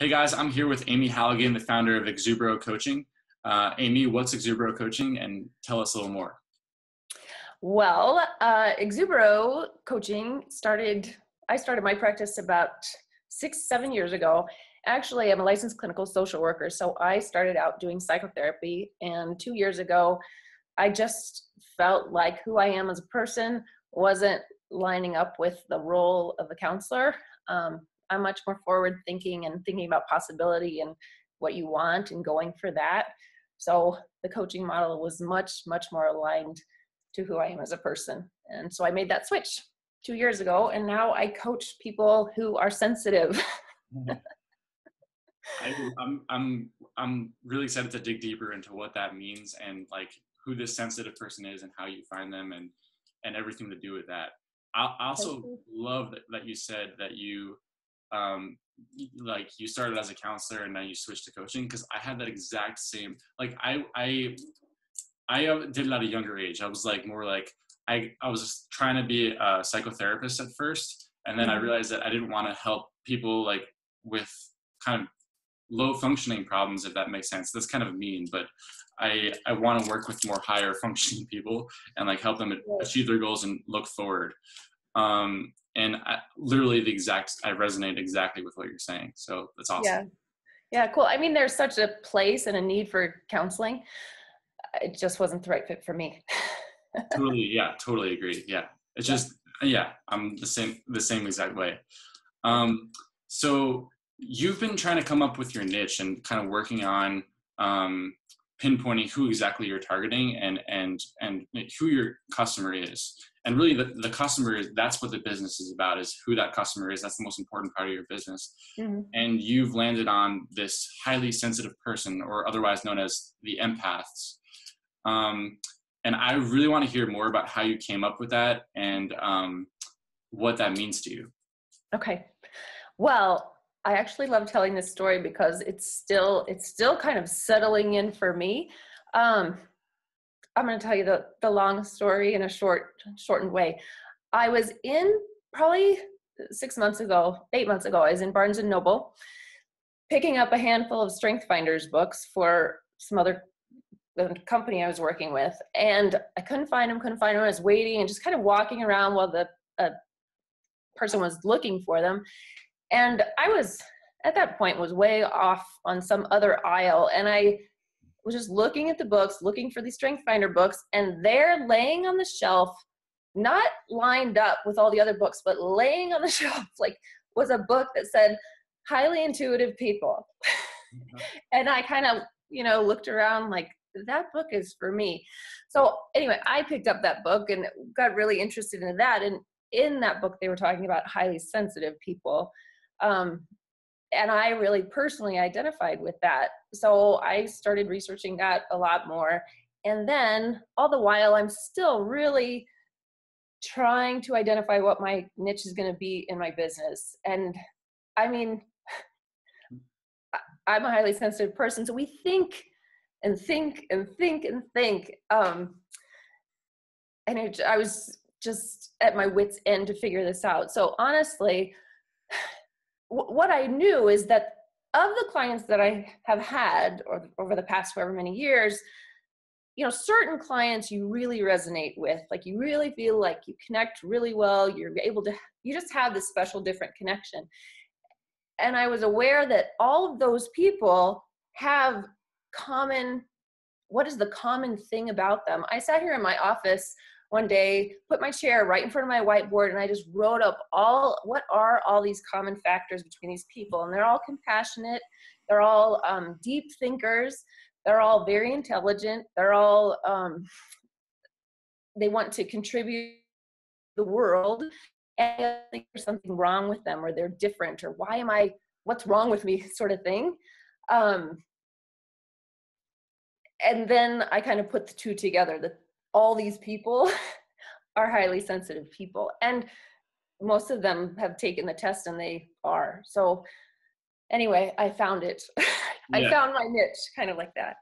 Hey guys, I'm here with Amy Hallagan, the founder of Exubero Coaching. Amy, what's Exubero Coaching, and tell us a little more. Well, Exubero Coaching I started my practice about 6-7 years ago. Actually, I'm a licensed clinical social worker, so I started out doing psychotherapy, and 2 years ago, I just felt like who I am as a person wasn't lining up with the role of a counselor. I'm much more forward thinking and thinking about possibility and what you want and going for that. So the coaching model was much, much more aligned to who I am as a person. And so I made that switch 2 years ago, and now I coach people who are sensitive. I'm really excited to dig deeper into what that means and like who this sensitive person is and how you find them and everything to do with that. I also love that you said that you you started as a counselor and now you switched to coaching, because I had that exact same, like I did it at a younger age. I was like more like I was trying to be a psychotherapist at first, and then I realized that I didn't want to help people like with kind of low functioning problems, if that makes sense. That's kind of mean, but I want to work with more higher functioning people and like help them achieve their goals and look forward. And literally I resonate exactly with what you're saying. So that's awesome. Yeah. Yeah, cool. I mean, there's such a place and a need for counseling. It just wasn't the right fit for me. Totally agree. Yeah. It's just, I'm the same exact way. So you've been trying to come up with your niche and kind of working on pinpointing who exactly you're targeting and who your customer is. And really the customer is, that's what the business is about, is who that customer is. That's the most important part of your business. And you've landed on this highly sensitive person, or otherwise known as the empaths. And I really want to hear more about how you came up with that and what that means to you. Okay. Well, I actually love telling this story because it's still kind of settling in for me. I'm going to tell you the long story in a shortened way. I was in probably 8 months ago, I was in Barnes & Noble picking up a handful of Strength Finders books for some other company I was working with. And I couldn't find them. I was waiting and just kind of walking around while the person was looking for them. And I was, at that point, was way off on some other aisle. And I was just looking at the books, looking for these Strength Finder books, and they're laying on the shelf, not lined up with all the other books, but laying on the shelf, like, was a book that said, Highly Intuitive People. And I kind of, looked around like, that book is for me. So anyway, I picked up that book and got really interested in that. And in that book, they were talking about highly sensitive people. And I really personally identified with that. So I started researching that a lot more. And then all the while, I'm still really trying to identify what my niche is going to be in my business. And I mean, I'm a highly sensitive person. So we think and think and think and think. I was just at my wit's end to figure this out. So honestly, what I knew is that of the clients that I have had over the past however many years, certain clients you really resonate with, like you really feel like you connect really well. You just have this special different connection. And I was aware that all of those people have what is the common thing about them? I sat here in my office one day, put my chair right in front of my whiteboard, and I just wrote up what are all these common factors between these people. And they're all compassionate. They're all deep thinkers. They're all very intelligent. They're all, they want to contribute to the world. And I think there's something wrong with them, or they're different, or what's wrong with me sort of thing. And then I kind of put the two together, that all these people are highly sensitive people. And most of them have taken the test and they are. So anyway, I found it. I found my niche, kind of like that.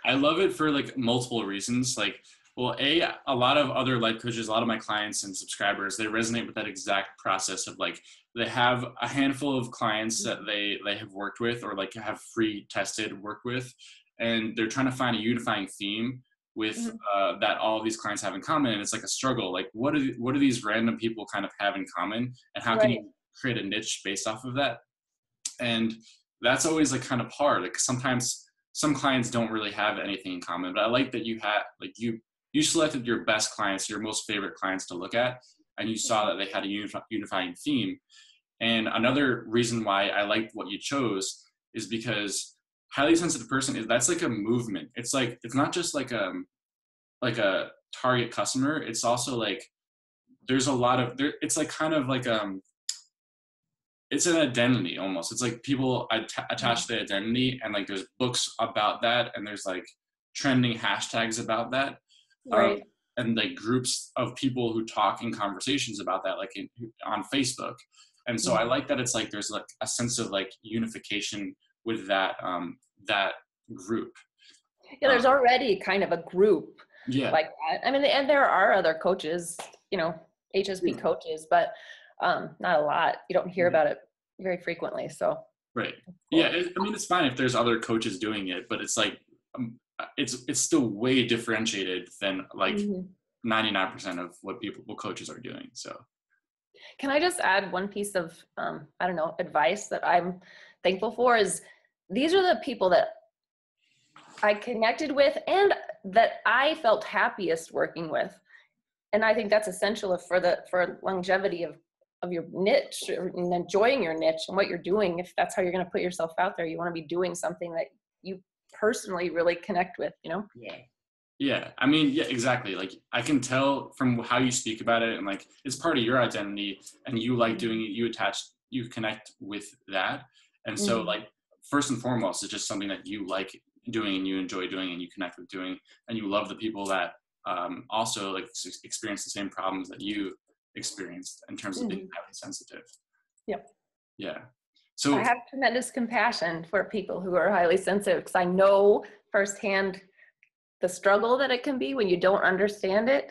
I love it for like multiple reasons. Like Well, a lot of other life coaches, a lot of my clients and subscribers, they resonate with that exact process of like, they have a handful of clients that they have worked with or like have free tested work with, and they're trying to find a unifying theme with that all of these clients have in common. And it's like a struggle. Like, what do these random people kind of have in common, and how can Right. you create a niche based off of that? And that's always like kind of hard. Like sometimes some clients don't really have anything in common, but I like that you had like you selected your best clients, your most favorite clients to look at, and you saw that they had a unifying theme. And another reason why I liked what you chose is because highly sensitive person is, that's like a movement. It's like, it's not just like a target customer. It's also like, there's a lot of there. It's like kind of like, it's an identity almost. It's like people attach the identity, and like there's books about that, and there's like trending hashtags about that. Right. And like groups of people who talk in conversations about that, like on Facebook. And so I like that it's like there's like a sense of like unification with that that group. Yeah, there's already kind of a group Yeah. like that. I mean, and there are other coaches, HSP coaches, but not a lot. You don't hear about it very frequently. So Right. cool. Yeah. I mean, it's fine if there's other coaches doing it, but it's like it's still way differentiated than like 99% of what coaches are doing. So. Can I just add one piece of, I don't know, advice that I'm thankful for is these are the people that I connected with and that I felt happiest working with. And I think that's essential for longevity of your niche and enjoying your niche and what you're doing. If that's how you're going to put yourself out there, you want to be doing something that you personally really connect with, Yeah. Yeah. I mean, yeah, exactly. Like I can tell from how you speak about it, and like it's part of your identity, and you like doing it, you connect with that. And so like first and foremost, it's just something that you like doing and you enjoy doing and you connect with doing, and you love the people that also like experience the same problems that you experienced in terms of being highly sensitive. Yep. Yeah. So I have tremendous compassion for people who are highly sensitive because I know firsthand the struggle that it can be when you don't understand it.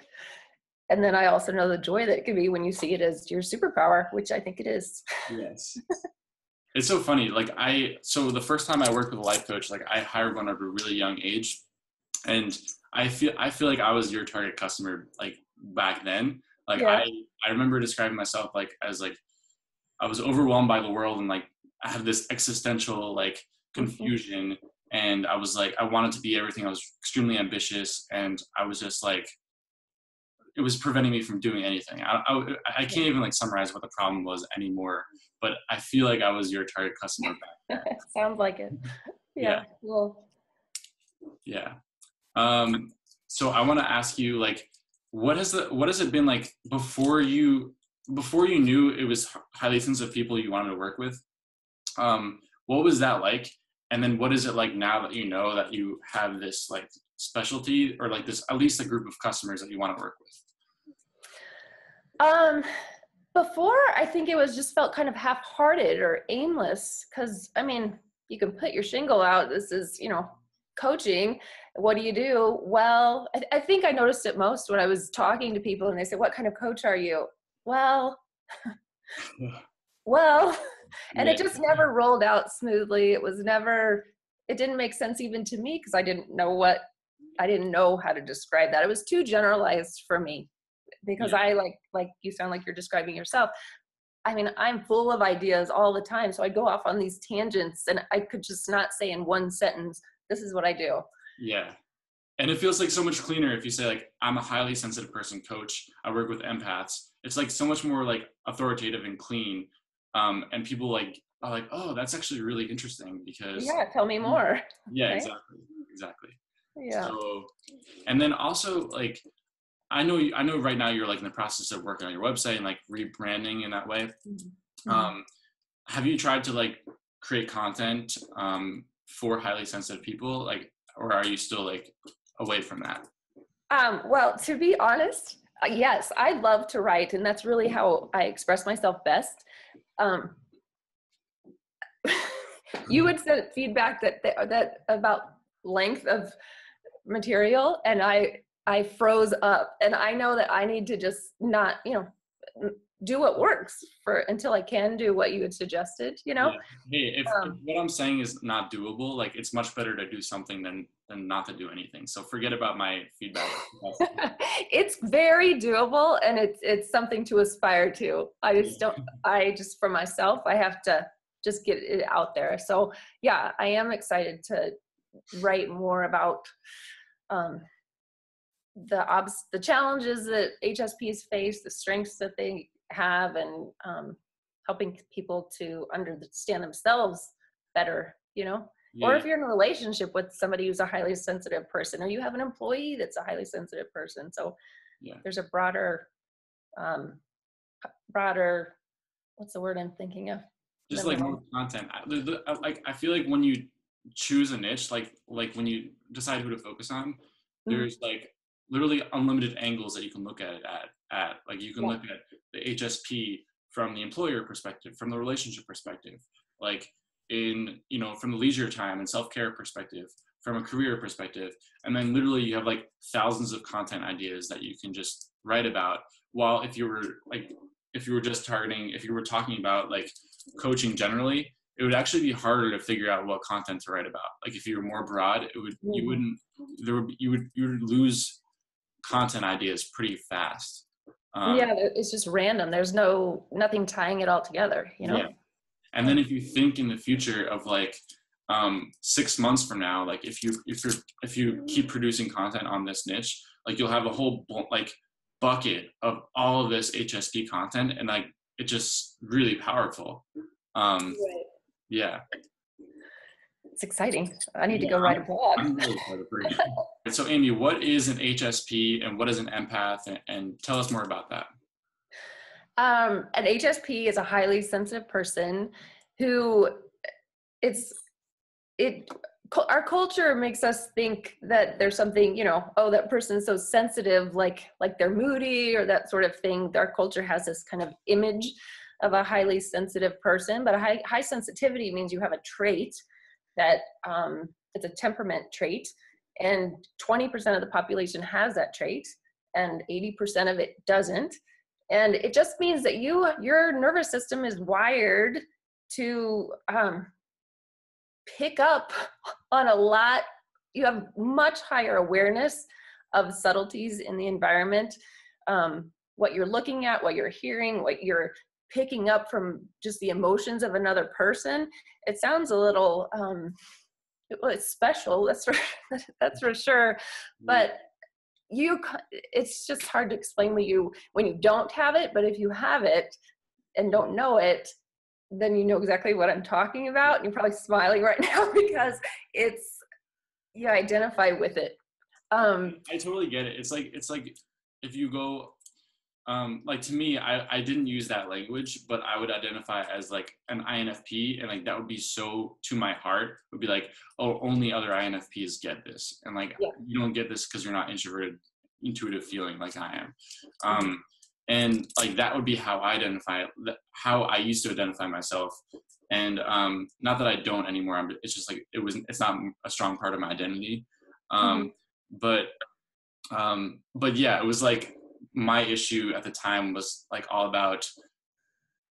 And then I also know the joy that it can be when you see it as your superpower, which I think it is. Yes. It's so funny. Like so the first time I worked with a life coach, like I hired one at a really young age, and I feel like I was your target customer like back then. Like I remember describing myself like as like I was overwhelmed by the world, and like I had this existential like confusion, and I was like I wanted to be everything. I was extremely ambitious, and I was just like it was preventing me from doing anything. I can't even like summarize what the problem was anymore, but I feel like I was your target customer back then. Sounds like it. Yeah. Cool. Yeah. So I want to ask you, like, what has it been like before you knew it was highly sensitive people you wanted to work with? What was that like? And then what is it like now that you know that you have this like specialty, or like this, at least a group of customers that you want to work with? Before, I think it was just felt kind of half-hearted or aimless because, I mean, you can put your shingle out. This is, coaching. What do you do? Well, I think I noticed it most when I was talking to people and they said, what kind of coach are you? Well, and it just never rolled out smoothly. It didn't make sense even to me because I didn't know how to describe that. It was too generalized for me because I like you sound like you're describing yourself. I mean, I'm full of ideas all the time. So I go off on these tangents and I could just not say in one sentence, this is what I do. Yeah. And it feels like so much cleaner if you say like, I'm a highly sensitive person coach. I work with empaths. It's like so much more like authoritative and clean. And people like are like, oh, that's actually really interesting because. Yeah. Tell me more. Yeah, right? Exactly. Yeah. So, and then also like, I know right now you're like in the process of working on your website and like rebranding in that way. Have you tried to like create content for highly sensitive people, like, or are you still like away from that? Well, to be honest, yes, I love to write, and that's really how I express myself best. You would send feedback that about length of material, and I I froze up, and I know that I need to just not, do what works for until I can do what you had suggested, Yeah. Hey, if Um, what I'm saying is not doable, like it's much better to do something than not to do anything. So forget about my feedback. it's very doable, and it's something to aspire to. I just for myself, I have to just get it out there. So yeah, I am excited to write more about um, the challenges that HSPs face, the strengths that they have, and helping people to understand themselves better, or Yeah, if you're in a relationship with somebody who's a highly sensitive person, or you have an employee that's a highly sensitive person. So yeah. there's a um, broader, what's the word I'm thinking of? Just Never like mind. more content. Like I feel like when you choose a niche, like when you decide who to focus on, Mhm. there's like literally unlimited angles that you can look at it at. Like you can Yeah. look at the HSP from the employer perspective, from the relationship perspective, like from the leisure time and self-care perspective, from a career perspective, and then literally you have like thousands of content ideas that you can just write about. While if you were just targeting, if you were talking about like coaching generally, it would actually be harder to figure out what content to write about. Like if you were more broad, you Mhm. wouldn't you would lose content ideas pretty fast. Yeah, it's just random. There's nothing tying it all together, Yeah, and Yeah. then if you think in the future of like 6 months from now, like if you keep producing content on this niche, like you'll have a whole like bucket of all of this HSP content, and like it's just really powerful. Um, Right. yeah. It's exciting. I need to Yeah, go write a blog. I'm really excited for you. So, Amy, what is an HSP and what is an empath? And tell us more about that. An HSP is a highly sensitive person who it's it our culture makes us think that there's something, oh, that person's so sensitive, like they're moody or that sort of thing. Our culture has this kind of image of a highly sensitive person, but a high sensitivity means you have a trait that it's a temperament trait, and 20% of the population has that trait, and 80% of it doesn't. And it just means that your nervous system is wired to pick up on a lot. You have much higher awareness of subtleties in the environment, what you're looking at, what you're hearing, what you're picking up from just the emotions of another person. It sounds a little well, it's special, that's for sure, Yeah. but it's just hard to explain when you don't have it. But if you have it and don't know it, then you know exactly what I'm talking about. And you're probably smiling right now because you identify with it. I totally get it. It's like if you go like to me, I didn't use that language, but I would identify as like an INFP, and like that would be so to my heart. It would be like, oh, only other INFPs get this, and like Yeah. you don't get this because you're not introverted, intuitive feeling like I am. Mhm. And like that would be how I identify, how I used to identify myself. And not that I don't anymore. It's just like it's not a strong part of my identity. Mhm. Um, but but yeah, it was like my issue at the time was like all about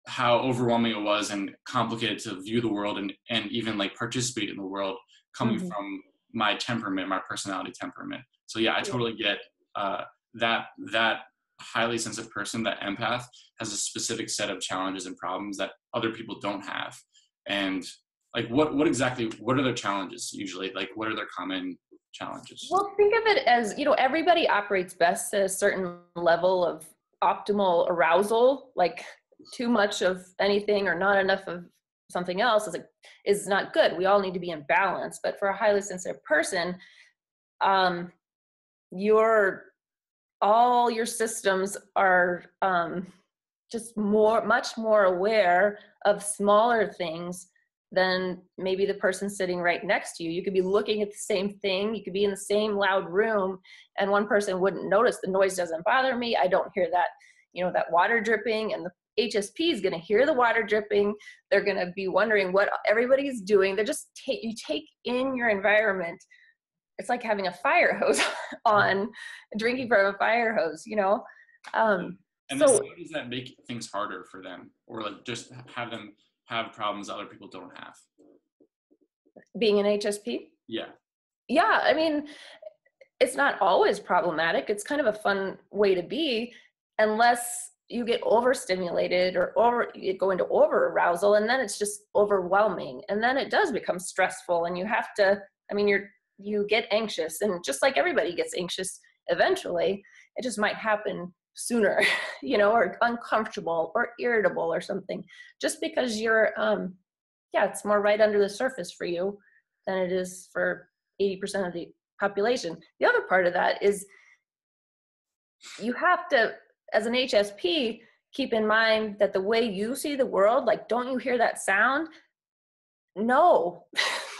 how overwhelming it was and complicated to view the world and even like participate in the world coming Mhm. from my temperament, my personality temperament. So yeah, I Yeah. totally get that highly sensitive person, that empath, has a specific set of challenges and problems that other people don't have. And like what exactly, what are their challenges usually? Like what are their common challenges? Well, think of it as, everybody operates best at a certain level of optimal arousal. Like too much of anything or not enough of something else is not good. We all need to be in balance. But for a highly sensitive person, um, your all your systems are just much more aware of smaller things than maybe the person sitting right next to you. You could be looking at the same thing, you could be in the same loud room, and one person wouldn't notice the noise doesn't bother me, I don't hear that, that water dripping, and the HSP is going to hear the water dripping. They're going to be wondering what everybody's doing. They're just you take in your environment it's like having a fire hose on, drinking from a fire hose, you know? And So how does that make things harder for them, or like just have them have problems other people don't have? being an HSP? Yeah. Yeah, I mean, it's not always problematic. It's kind of a fun way to be, unless you get overstimulated or you go into over arousal, and then it's just overwhelming. And then it does become stressful, and you have to, I mean, you get anxious, and just like everybody gets anxious eventually, it just might happen sooner, you know, or uncomfortable or irritable or something, just because you're, yeah, it's more right under the surface for you than it is for 80% of the population. The other part of that is you have to, as an HSP, keep in mind that the way you see the world, like, don't you hear that sound? No,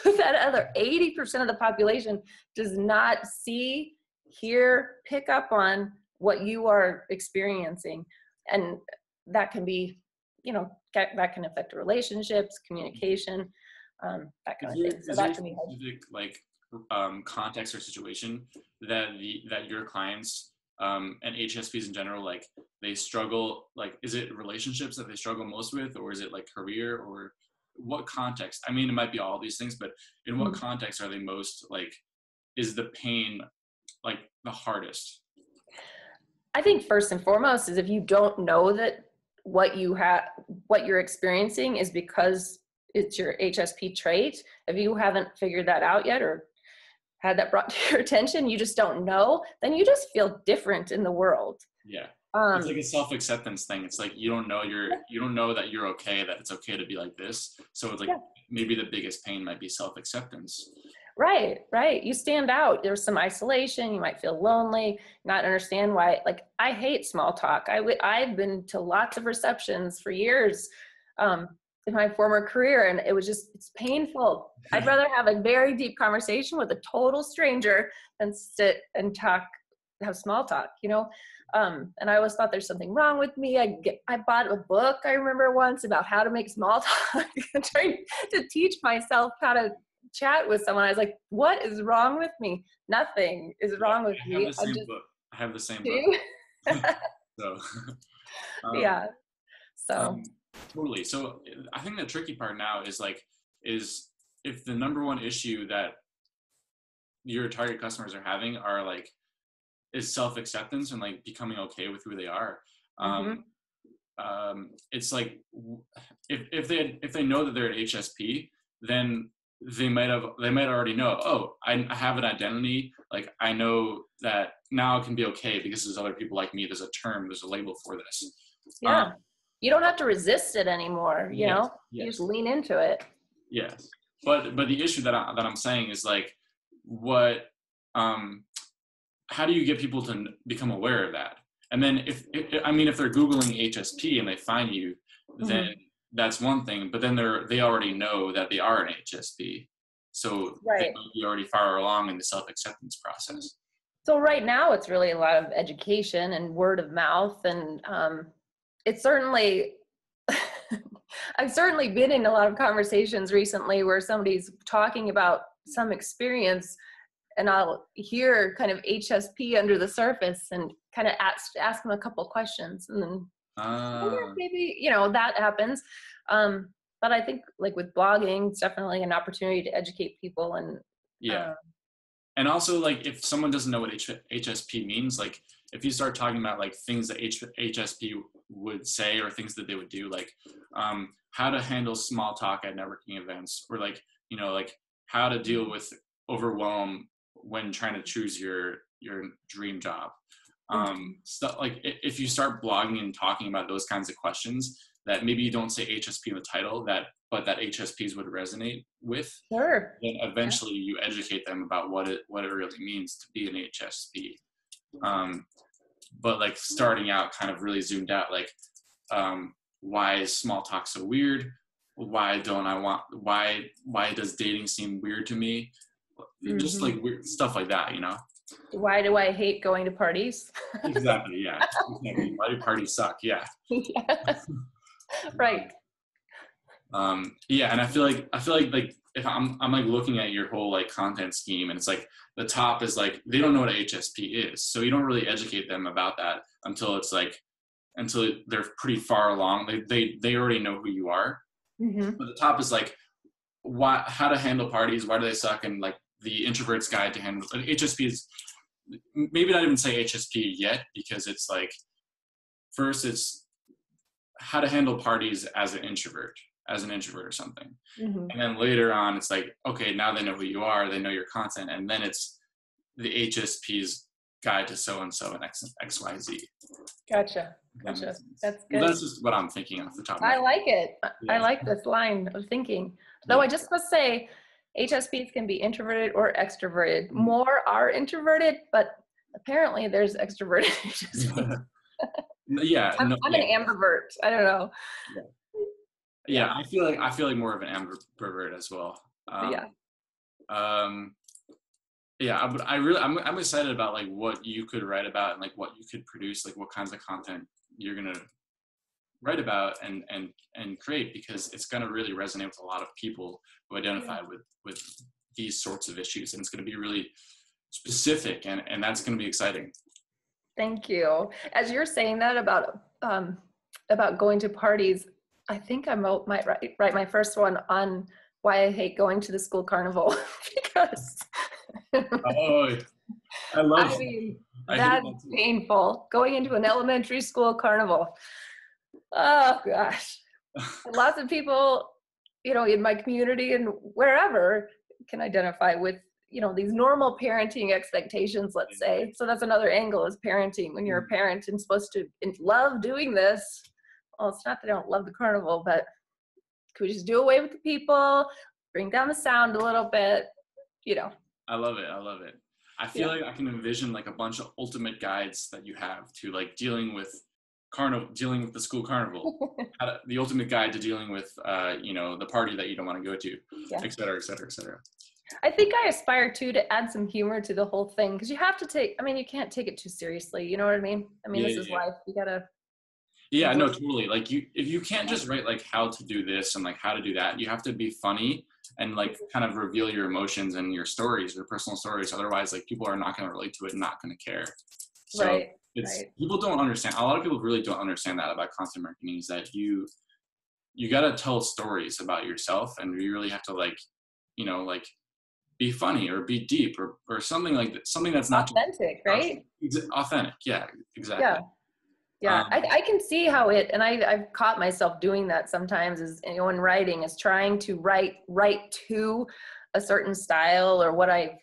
that other 80% of the population does not see, hear, pick up on what you are experiencing. And that can be, you know, that can affect relationships, communication, that kind of thing. So Is there that a can be hard. specific like context or situation that that your clients and HSPs in general, like they struggle, like is it relationships that they struggle most with, or is it like career, or what context? I mean, it might be all these things, but in what context are they most like, is the pain like the hardest? I think first and foremost is if you don't know that what you're experiencing is because it's your HSP trait. If you haven't figured that out yet, or had that brought to your attention, you just don't know, then you just feel different in the world. Yeah. It's like a self-acceptance thing. It's like you don't know that you're okay, that it's okay to be like this. So it's like maybe the biggest pain might be self-acceptance. Right. You stand out. There's some isolation. You might feel lonely, not understand why. Like, I hate small talk. I've been to lots of receptions for years in my former career, and it's painful. I'd rather have a very deep conversation with a total stranger than sit and have small talk, you know? And I always thought there's something wrong with me. I bought a book, I remember once, about how to make small talk, trying to teach myself how to chat with someone. I was like, what is wrong with me? Nothing is wrong with me. I have the same book. So yeah. So totally. So I think the tricky part now is if the number one issue that your target customers are having is self-acceptance and like becoming okay with who they are. It's like if they know that they're an HSP, then they might already know, oh, I have an identity. Like, I know that now it can be okay because there's other people like me. There's a term, there's a label for this. Yeah. You don't have to resist it anymore. You know, you just lean into it. Yes. But the issue that I'm saying is like, how do you get people to become aware of that? And then if they're Googling HSP and they find you, then that's one thing, but then they already know that they are an HSP. So they might be already far along in the self-acceptance process. So right now it's really a lot of education and word of mouth. And it's certainly, I've certainly been in a lot of conversations recently where somebody's talking about some experience, and I'll hear kind of HSP under the surface and kind of ask them a couple questions, and then maybe, you know, that happens. But I think like with blogging, it's definitely an opportunity to educate people. And and also, like, if someone doesn't know what HSP means, like if you start talking about like things that HSP would say or things that they would do, like how to handle small talk at networking events, or like, you know, like how to deal with overwhelm when trying to choose your dream job. Stuff like, if you start blogging and talking about those kinds of questions that maybe you don't say HSP in the title, but that HSPs would resonate with, then eventually you educate them about what it really means to be an HSP. But like starting out kind of really zoomed out, like why is small talk so weird? Why does dating seem weird to me? Just like weird stuff like that, you know? Why do I hate going to parties? Exactly. Yeah. Exactly. Why do parties suck? Yeah. Right. Yeah. And I feel like if I'm like looking at your whole like content scheme, and it's like the top is like, they don't know what a HSP is. So you don't really educate them about that until they're pretty far along. They already know who you are. Mm-hmm. But the top is like, how to handle parties, why do they suck, and like the introvert's guide to handle HSP is maybe not even say HSP yet, because it's like, first it's how to handle parties as an introvert or something. Mm-hmm. And then later on, it's like, okay, now they know who you are, they know your content, and then it's the HSP's guide to so-and-so and XYZ. Gotcha. That's good. Well, that's just what I'm thinking off the top of my I head. like it. Yeah. I like this line of thinking. Though I just must say, HSPs can be introverted or extroverted. Mm-hmm. More are introverted, but apparently there's extroverted HSPs. Yeah, I'm an ambivert. I don't know. Yeah, I feel like more of an ambivert as well. I'm excited about like what you could write about and like what you could produce, like what kinds of content you're gonna write about and create, because it's gonna really resonate with a lot of people who identify with these sorts of issues, and it's gonna be really specific, and that's gonna be exciting. Thank you. As you're saying that about going to parties, I think I might write my first one on why I hate going to the school carnival because Oh, I love I it. mean, that's painful. Going into an elementary school carnival. Oh gosh. Lots of people, in my community and wherever can identify with, these normal parenting expectations, let's say. So that's another angle, is parenting. When you're a parent and supposed to love doing this, well, it's not that I don't love the carnival, but could we just do away with the people, bring down the sound a little bit, I love it. I feel like I can envision like a bunch of ultimate guides that you have to like dealing with the school carnival, the ultimate guide to dealing with, the party that you don't want to go to, et cetera, et cetera, et cetera. I think I aspire too to add some humor to the whole thing, because you have to you can't take it too seriously. You know what I mean? This is life. You gotta. Yeah, no, totally. Like if you can't just write like how to do this and like how to do that, you have to be funny and like kind of reveal your emotions and your stories, your personal stories. Otherwise, like people are not going to relate to it and not going to care. So people don't understand. A lot of people really don't understand that about content marketing, is that you got to tell stories about yourself, and you really have to like be funny or be deep or something like that. Something that's not authentic, right? Authentic. Yeah, exactly. Yeah, I can see how and I've caught myself doing that sometimes, is in writing, is trying to write to a certain style or what I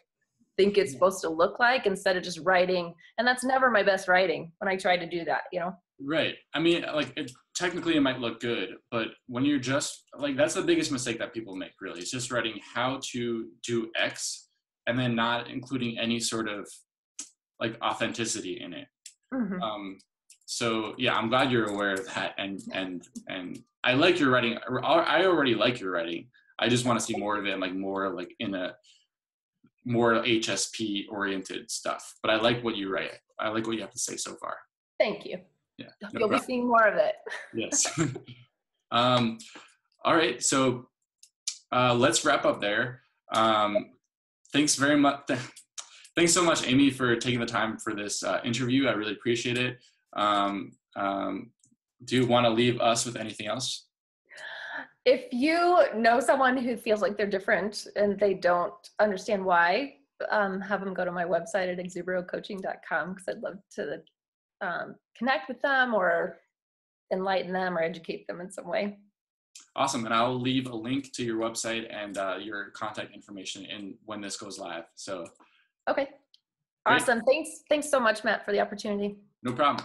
think it's supposed to look like, instead of just writing. And that's never my best writing when I try to do that, Right. I mean, like technically it might look good, but when you're just like, that's the biggest mistake that people make, really. It's just writing how to do X and then not including any sort of like authenticity in it. Mm-hmm. So yeah, I'm glad you're aware of that, and I like your writing. I already like your writing. I just want to see more of it, like more like in a more HSP oriented stuff. But I like what you write. I like what you have to say so far. Thank you. Yeah, you'll be seeing more of it. Yes. All right, so let's wrap up there. Thanks very much. Thanks so much, Amy, for taking the time for this interview. I really appreciate it. Do you want to leave us with anything else? If you know someone who feels like they're different and they don't understand why, have them go to my website at exuberocoaching.com, because I'd love to connect with them or enlighten them or educate them in some way. Awesome. And I'll leave a link to your website and your contact information in when this goes live. So. Okay. Awesome. Great. Thanks so much, Matt, for the opportunity. No problem.